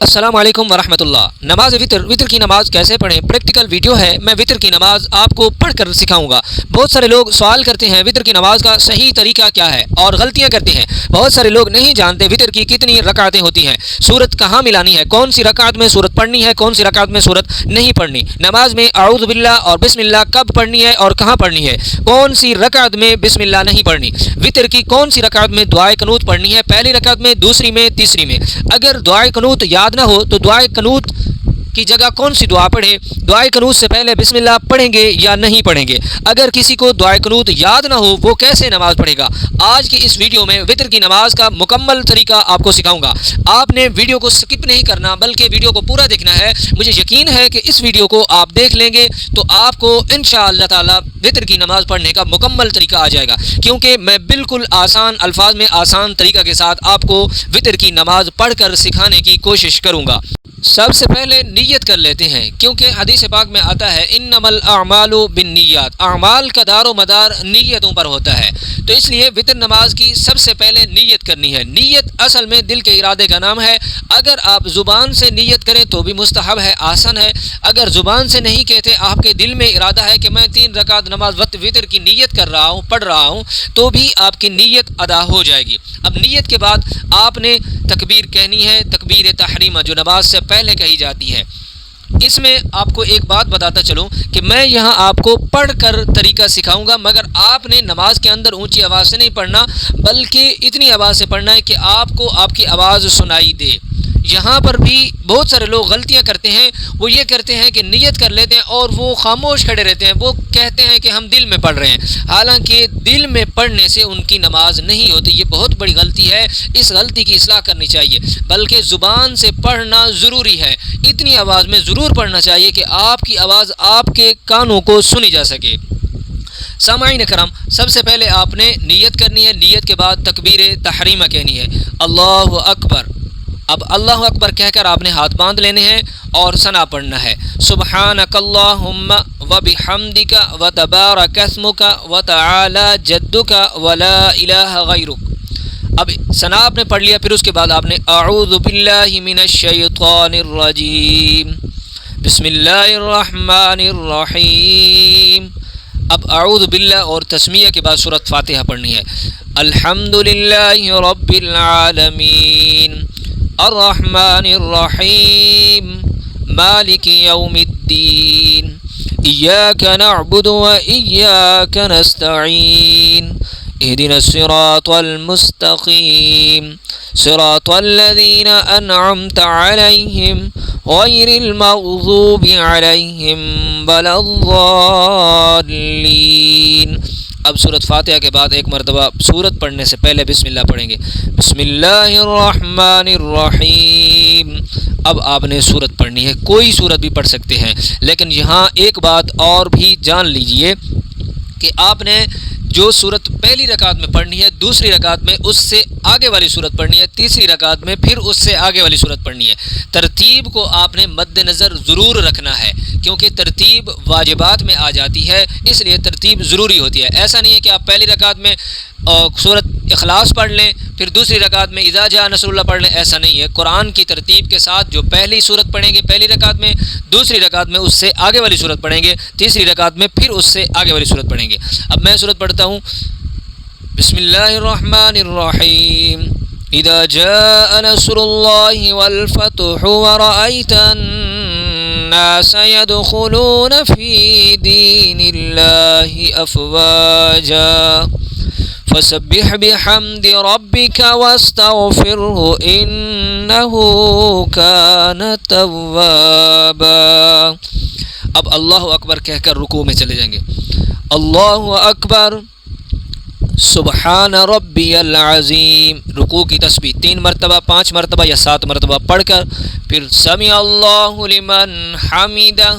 السلام علیکم ورحمۃ اللہ۔ نماز وطر کی نماز کیسے پڑھیں، پریکٹیکل ویڈیو ہے۔ میں وطر کی نماز آپ کو پڑھ کر سکھاؤں گا۔ بہت سارے لوگ سوال کرتے ہیں وطر کی نماز کا صحیح طریقہ کیا ہے اور غلطیاں کرتے ہیں۔ بہت سارے لوگ نہیں جانتے وطر کی کتنی رکعتیں ہوتی ہیں، سورت کہاں ملانی ہے، کون سی رکعت میں سورت پڑھنی ہے، کون سی رکعت میں سورت نہیں پڑھنی، نماز میں اعوذ باللہ اور بسم اللہ کب پڑھنی ہے اور کہاں پڑھنی ہے، کون سی رکعت میں بسم اللہ نہیں پڑھنی، وطر کی کون سی رکعت میں دعائے قنوت پڑھنی ہے، پہلی رکعت میں، دوسری میں، تیسری میں۔ اگر دعائے قنوت یاد نہ ہو تو دعائے قنوت کی جگہ کون سی دعا پڑھے، دعائے قنوت سے پہلے بسم اللہ پڑھیں گے یا نہیں پڑھیں گے۔ اگر کسی کو دعائے قنوت یاد نہ ہو وہ کیسے نماز پڑھے گا؟ آج کی اس ویڈیو میں وطر کی نماز کا مکمل طریقہ آپ کو سکھاؤں گا۔ آپ نے ویڈیو کو سکپ نہیں کرنا بلکہ ویڈیو کو پورا دیکھنا ہے۔ مجھے یقین ہے کہ اس ویڈیو کو آپ دیکھ لیں گے تو آپ کو انشاءاللہ تعالی وطر کی نماز پڑھنے کا مکمل طریقہ آ جائے گا، کیونکہ میں بالکل آسان الفاظ میں آسان طریقہ کے ساتھ آپ کو وطر کی نماز پڑھ کر سکھانے کی کوشش کروں گا۔ سب سے پہلے نیت کر لیتے ہیں، کیونکہ حدیث پاک میں آتا ہے انما الاعمال بالنیات، اعمال کا دار و مدار نیتوں پر ہوتا ہے۔ تو اس لیے وطر نماز کی سب سے پہلے نیت کرنی ہے۔ نیت اصل میں دل کے ارادے کا نام ہے۔ اگر آپ زبان سے نیت کریں تو بھی مستحب ہے، آسان ہے۔ اگر زبان سے نہیں کہتے، آپ کے دل میں ارادہ ہے کہ میں 3 رکعت نماز وطر کی نیت کر رہا ہوں، پڑھ رہا ہوں، تو بھی آپ کی نیت ادا ہو جائے گی۔ اب نیت کے بعد آپ نے تکبیر کہنی ہے، تکبیر تحریمہ جو نماز سے پہلے کہی جاتی ہے۔ اس میں آپ کو ایک بات بتاتا چلوں کہ میں یہاں آپ کو پڑھ کر طریقہ سکھاؤں گا، مگر آپ نے نماز کے اندر اونچی آواز سے نہیں پڑھنا بلکہ اتنی آواز سے پڑھنا ہے کہ آپ کو آپ کی آواز سنائی دے۔ یہاں پر بھی بہت سارے لوگ غلطیاں کرتے ہیں، وہ یہ کرتے ہیں کہ نیت کر لیتے ہیں اور وہ خاموش کھڑے رہتے ہیں، وہ کہتے ہیں کہ ہم دل میں پڑھ رہے ہیں، حالانکہ دل میں پڑھنے سے ان کی نماز نہیں ہوتی۔ یہ بہت بڑی غلطی ہے، اس غلطی کی اصلاح کرنی چاہیے، بلکہ زبان سے پڑھنا ضروری ہے۔ اتنی آواز میں ضرور پڑھنا چاہیے کہ آپ کی آواز آپ کے کانوں کو سنی جا سکے۔ سامعین کرام، سب سے پہلے آپ نے نیت کرنی ہے، نیت کے بعد تکبیر تحریمہ کہنی ہے، اللہ اکبر۔ اب اللہ اکبر کہہ کر آپ نے ہاتھ باندھ لینے ہیں اور ثنا پڑھنا ہے، سبحانک اللہم وبحمدک وتبارک اسمک وتعالی جدک ولا الہ غیرک۔ اب ثنا آپ نے پڑھ لیا، پھر اس کے بعد آپ نے اعوذ باللہ من الشیطان الرجیم، بسم اللہ الرحمن الرحیم۔ اب اعوذ باللہ اور تسمیہ کے بعد سورۃ فاتحہ پڑھنی ہے، الحمدللہ رب العالمین الرحمن الرحیم مالک یوم الدین ایاک نعبد و ایاک نستعین اهدنا الصراط المستقیم صراط الذین انعمت علیہم غیر المغضوب علیہم ولا الضالین۔ اب سورۃ فاتحہ کے بعد ایک مرتبہ سورت پڑھنے سے پہلے بسم اللہ پڑھیں گے، بسم اللہ الرحمن الرحیم۔ اب آپ نے سورت پڑھنی ہے، کوئی سورت بھی پڑھ سکتے ہیں، لیکن یہاں ایک بات اور بھی جان لیجئے کہ آپ نے جو سورت پہلی رکعت میں پڑھنی ہے، دوسری رکعت میں اس سے آگے والی سورت پڑھنی ہے، تیسری رکعت میں پھر اس سے آگے والی سورت پڑھنی ہے۔ ترتیب کو آپ نے مد نظر ضرور رکھنا ہے، کیونکہ ترتیب واجبات میں آ جاتی ہے، اس لیے ترتیب ضروری ہوتی ہے۔ ایسا نہیں ہے کہ آپ پہلی رکعت میں سورت اخلاص پڑھ لیں، پھر دوسری رکعت میں اذا جاء نصر اللہ پڑھ لیں، ایسا نہیں ہے۔ قرآن کی ترتیب کے ساتھ جو پہلی سورت پڑھیں گے پہلی رکعت میں، دوسری رکعت میں اس سے آگے والی سورت پڑھیں گے، تیسری رکعت میں پھر اس سے آگے والی سورت پڑھیں گے۔ اب میں سورت پڑھتا ہوں، بسم اللہ الرحمن الرحیم اذا جاء نصر اللہ والفتح ورأیت الناس يدخلون في دین اللہ افواجا فسبح بحمد ربك واستغفره انه كان توابا۔ اب اللہ اکبر کہہ کر رکوع میں چلے جائیں گے، اللہ اکبر سبحان ربی العظیم، رکوع کی تسبیح 3 مرتبہ، 5 مرتبہ یا 7 مرتبہ پڑھ کر پھر سمع اللہ لمن حمدہ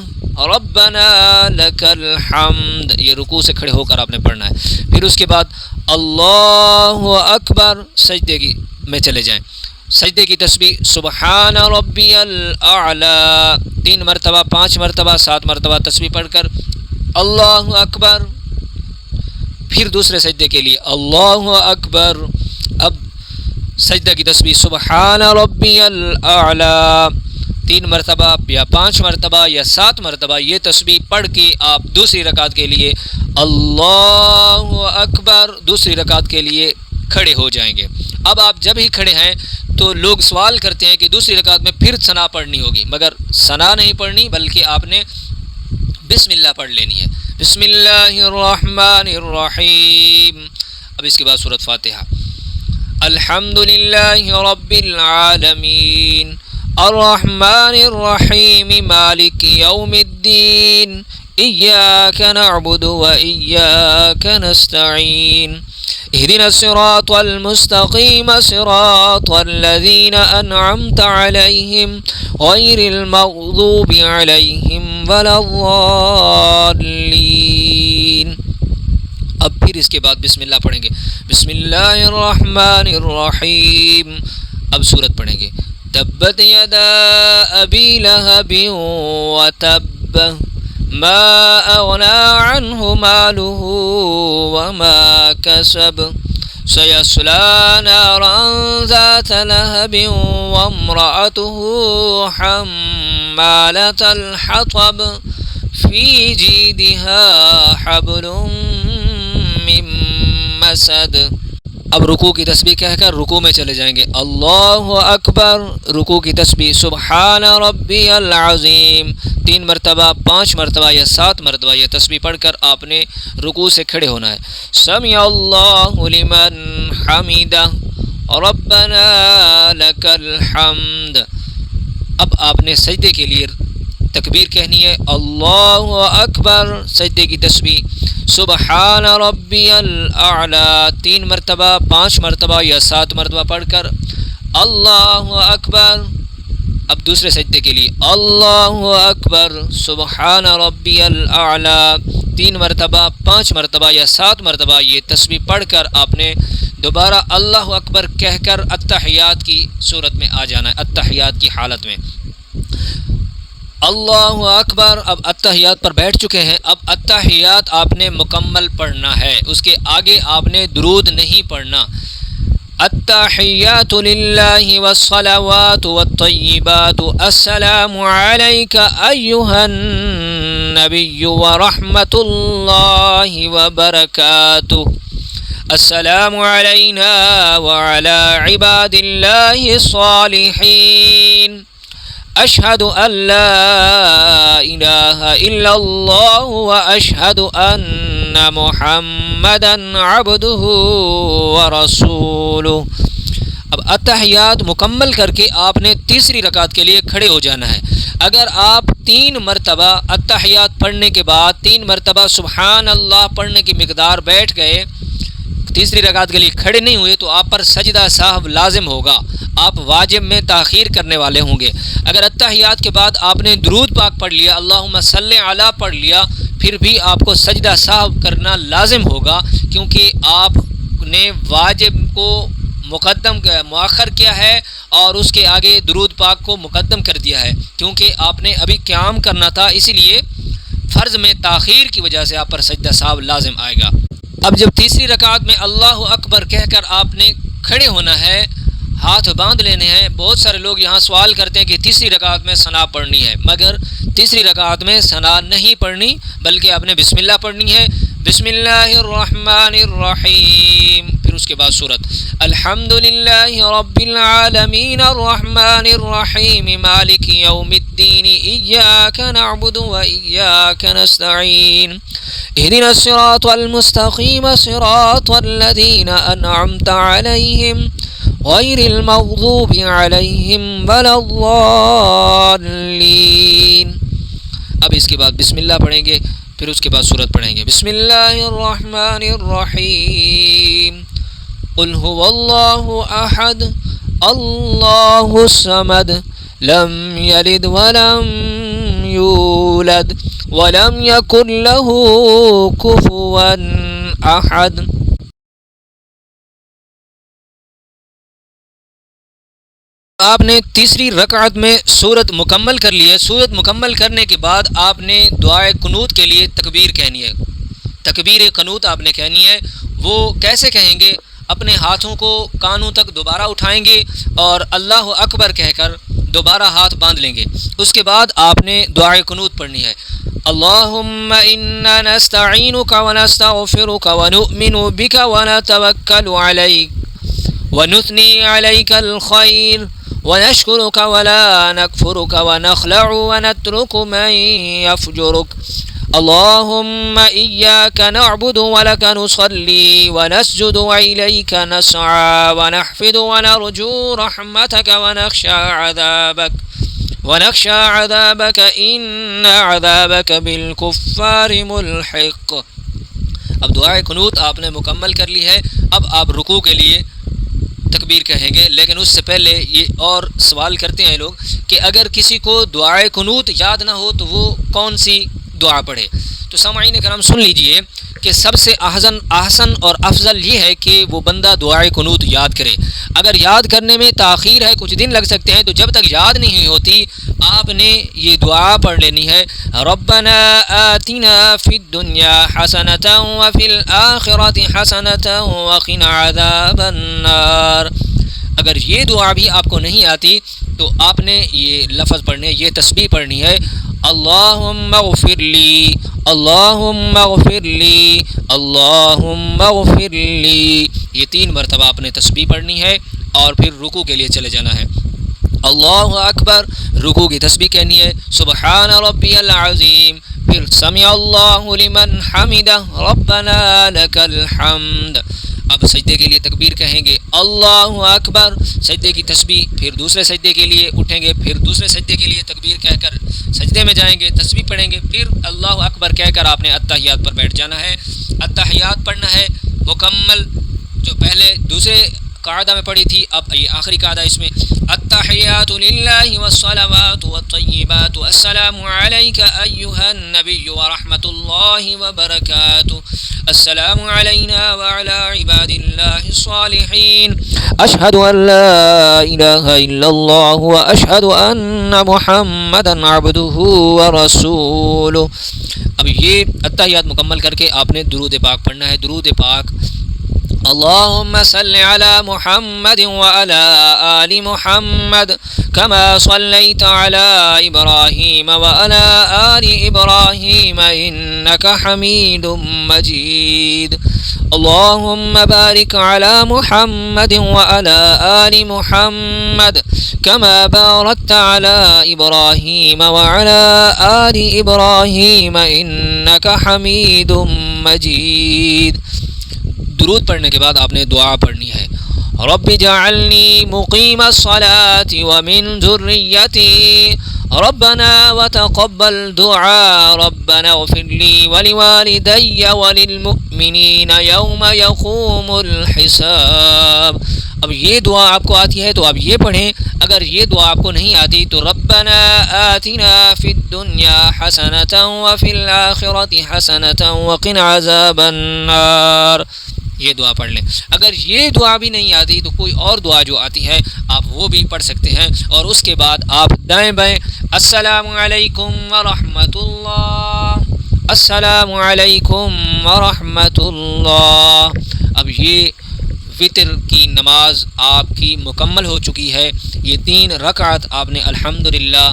ربنا لک الحمد، یہ رکوع سے کھڑے ہو کر آپ نے پڑھنا ہے۔ پھر اس کے بعد اللہ اکبر سجدے کی میں چلے جائیں، سجدے کی تسبیح سبحان ربی الاعلی 3 مرتبہ، 5 مرتبہ، 7 مرتبہ تسبیح پڑھ کر اللہ اکبر، پھر دوسرے سجدے کے لیے اللہ اکبر۔ اب سجدہ کی تسبیح سبحان ربی الاعلی 3 مرتبہ یا 5 مرتبہ یا 7 مرتبہ یہ تسبیح پڑھ کے آپ دوسری رکعت کے لیے اللہ اکبر دوسری رکعت کے لیے کھڑے ہو جائیں گے۔ اب آپ جب ہی کھڑے ہیں تو لوگ سوال کرتے ہیں کہ دوسری رکعت میں پھر ثنا پڑھنی ہوگی، مگر ثنا نہیں پڑھنی بلکہ آپ نے بسم اللہ پڑھ لینی ہے۔ بسم اللہ الرحمن الرحیم۔ اب اس کے بعد سورۃ فاتحہ۔ الحمد للہ رب العالمین الرحمن الرحیم مالک یوم الدین ایاک نعبد و ایاک نستعین اهدنا الصراط المستقيم صراط الذين أنعمت عليهم غير المغضوب عليهم ولا الضالين۔ اب پھر اس کے بعد بسم اللہ پڑھیں گے۔ بسم اللہ الرحمن الرحیم۔ اب سورت پڑھیں گے۔ تبت یدا ابی لہب وتب ما اغنى عنه ماله وما كسب سيصلى نارا ذات لهب وامرأته حمالة الحطب في جيدها حبل من مسد۔ اب رکوع کی تسبیح کہہ کر رکوع میں چلے جائیں گے۔ اللہ اکبر رکوع کی تسبیح سبحان ربی العظیم 3 مرتبہ 5 مرتبہ یا 7 مرتبہ یہ تسبیح پڑھ کر آپ نے رکوع سے کھڑے ہونا ہے۔ سمع اللہ لمن حمدہ ربنا لک الحمد۔ اب آپ نے سجدے کے لیے تکبیر کہنی ہے اللہ اکبر سجدے کی تسبیح سبحان ربی الاعلی 3 مرتبہ 5 مرتبہ یا 7 مرتبہ پڑھ کر اللہ اکبر۔ اب دوسرے سجدے کے لیے اللہ اکبر سبحان ربی الاعلی 3 مرتبہ 5 مرتبہ یا 7 مرتبہ یہ تسبیح پڑھ کر آپ نے دوبارہ اللہ اکبر کہہ کر التحیات کی صورت میں آ جانا ہے، التحیات کی حالت میں۔ اللہ اکبر۔ اب التحیات پر بیٹھ چکے ہیں، اب التحیات آپ نے مکمل پڑھنا ہے، اس کے آگے آپ نے درود نہیں پڑھنا۔ التحیات للہ والصلوات والطیبات السلام علیک ایہا النبی ورحمۃ اللہ وبرکاتہ السلام علینا وعلی عباد اللہ الصالحین اشہد ان لا الہ الا اللہ واشہد ان محمدا عبدہ ورسولہ۔ اب التحیات مکمل کر کے آپ نے تیسری رکعت کے لیے کھڑے ہو جانا ہے۔ اگر آپ 3 مرتبہ التحیات پڑھنے کے بعد 3 مرتبہ سبحان اللہ پڑھنے کی مقدار بیٹھ گئے، تیسری رکعت کے لیے کھڑے نہیں ہوئے تو آپ پر سجدہ سہو لازم ہوگا، آپ واجب میں تاخیر کرنے والے ہوں گے۔ اگر التحیات کے بعد آپ نے درود پاک پڑھ لیا اللہم صلی علی پڑھ لیا پھر بھی آپ کو سجدہ سہو کرنا لازم ہوگا، کیونکہ آپ نے واجب کو مؤخر کیا ہے اور اس کے آگے درود پاک کو مقدم کر دیا ہے، کیونکہ آپ نے ابھی قیام کرنا تھا، اسی لیے فرض میں تاخیر کی وجہ سے آپ پر سجدہ سہو لازم آئے گا۔ اب جب تیسری رکعت میں اللہ اکبر کہہ کر آپ نے کھڑے ہونا ہے، ہاتھ باندھ لینے ہیں۔ بہت سارے لوگ یہاں سوال کرتے ہیں کہ تیسری رکعت میں ثنا پڑھنی ہے، مگر تیسری رکعت میں ثنا نہیں پڑھنی بلکہ آپ نے بسم اللہ پڑھنی ہے۔ بسم اللہ الرحمن الرحیم، پھر اس کے بعد سورت الحمد للہ رب العالمین الرحمن الرحیم مالک یوم الدین ایاک نعبد و ایاک نستعین اهدنا الصراط المستقیم صراط الذین انعمت علیہم غیر المغضوب علیہم ولا الضالین۔ اب اس کے بعد بسم اللہ پڑھیں گے، پھر اس کے بعد سورت پڑھیں گے۔ بسم اللہ الرحمن الرحیم قل هو اللہ احد اللہ الصمد لم یلد ولم یولد ولم یکن له کفوا احد۔ آپ نے تیسری رکعت میں سورت مکمل کر لی ہے۔ سورت مکمل کرنے کے بعد آپ نے دعائے قنوت کے لیے تکبیر کہنی ہے، تکبیر قنوت آپ نے کہنی ہے۔ وہ کیسے کہیں گے؟ اپنے ہاتھوں کو کانوں تک دوبارہ اٹھائیں گے اور اللہ اکبر کہہ کر دوبارہ ہاتھ باندھ لیں گے۔ اس کے بعد آپ نے دعائے قنوت پڑھنی ہے۔ اللہم انا نستعینک ونستغفرک ونؤمن بک ونتوکل علیک ونثنی علیک الخیر ونشکرک ولا نکفرک ونخلع ونترک من یفجرک اللهم إياك نعبد ولك نصلي ونسجد وإليك نسعى ونحفظ ونرجو رحمتك ونخشى عذابك إن عذابك بالكفار ملحق۔ اب دعائے قنوت آپ نے مکمل کر لی ہے۔ اب آپ رکوع کے لیے تکبیر کہیں گے، لیکن اس سے پہلے یہ اور سوال کرتے ہیں لوگ کہ اگر کسی کو دعائے قنوت یاد نہ ہو تو وہ کون سی دعا پڑھے؟ تو سامعین کرام سن لیجئے کہ سب سے احسن اور افضل یہ ہے کہ وہ بندہ دعائے قنوت یاد کرے۔ اگر یاد کرنے میں تاخیر ہے، کچھ دن لگ سکتے ہیں، تو جب تک یاد نہیں ہوتی آپ نے یہ دعا پڑھ لینی ہے۔ ربنا آتنا فی الدنیا حسنۃ وفی الآخرۃ حسنۃ وقنا عذاب النار۔ اگر یہ دعا بھی آپ کو نہیں آتی تو آپ نے یہ لفظ پڑھنے، یہ تسبیح پڑھنی ہے، اللہم اغفر لی، اللہم اغفر لی، اللہم اغفر لی۔ یہ 3 مرتبہ آپ نے تسبیح پڑھنی ہے اور پھر رکوع کے لیے چلے جانا ہے۔ اللہ اکبر، رکوع کی تسبیح کہنی ہے، سبحان ربی العظیم، پھر سمع اللہ لمن حمدہ ربنا لک الحمد۔ اب سجدے کے لیے تکبیر کہیں گے، اللہ اکبر، سجدے کی تسبیح، پھر دوسرے سجدے کے لیے اٹھیں گے، پھر دوسرے سجدے کے لیے تکبیر کہہ کر سجدے میں جائیں گے، تسبیح پڑھیں گے، پھر اللہ اکبر کہہ کر آپ نے التحیات پر بیٹھ جانا ہے۔ التحیات پڑھنا ہے مکمل، جو پہلے دوسرے قاعدہ میں پڑھی تھی، اب یہ آخری قاعدہ اس میں، التحیات للہ والصلوات والطیبات السلام علیک ایہا النبی ورحمۃ اللہ وبرکاتہ السلام علینا وعلی عباد اللہ الصالحین اشہد ان لا الہ الا اللہ واشہد ان محمدا عبدہ ورسولہ۔ اب یہ التحیات مکمل کر کے آپ نے درود پاک پڑھنا ہے۔ درود پاک، اللهم صل على محمد وعلى آل محمد كما صليت على إبراهيم وعلى آل إبراهيم إنك حميد مجيد اللهم بارك على محمد وعلى آل محمد كما باركت على إبراهيم وعلى آل إبراهيم إنك حميد مجيد۔ درود پڑھنے کے بعد آپ نے دعا پڑھنی ہے، رب جعلنی مقیم الصلاة ومن ذریتی ربنا وتقبل دعاء ربنا اغفر لي ولوالدي وللمؤمنين يوم يقوم الحساب۔ اب یہ دعا آپ کو آتی ہے تو آپ یہ پڑھیں، اگر یہ دعا آپ کو نہیں آتی تو ربنا آتنا فی الدنیا حسنۃ وفی الآخرۃ حسنۃ وقنا عذاب النار، یہ دعا پڑھ لیں۔ اگر یہ دعا بھی نہیں آتی تو کوئی اور دعا جو آتی ہے آپ وہ بھی پڑھ سکتے ہیں، اور اس کے بعد آپ دائیں بائیں السلام علیکم ورحمۃ اللہ، السلام علیکم ورحمۃ اللہ۔ اب یہ وطر کی نماز آپ کی مکمل ہو چکی ہے۔ یہ 3 رکعت آپ نے الحمدللہ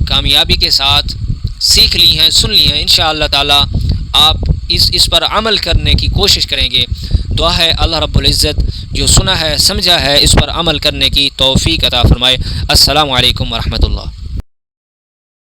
کامیابی کے ساتھ سیکھ لی ہیں، سن لی ہیں۔ انشاءاللہ تعالی آپ اس پر عمل کرنے کی کوشش کریں گے۔ دعا ہے اللہ رب العزت جو سنا ہے سمجھا ہے اس پر عمل کرنے کی توفیق عطا فرمائے۔ السلام علیکم ورحمۃ اللہ۔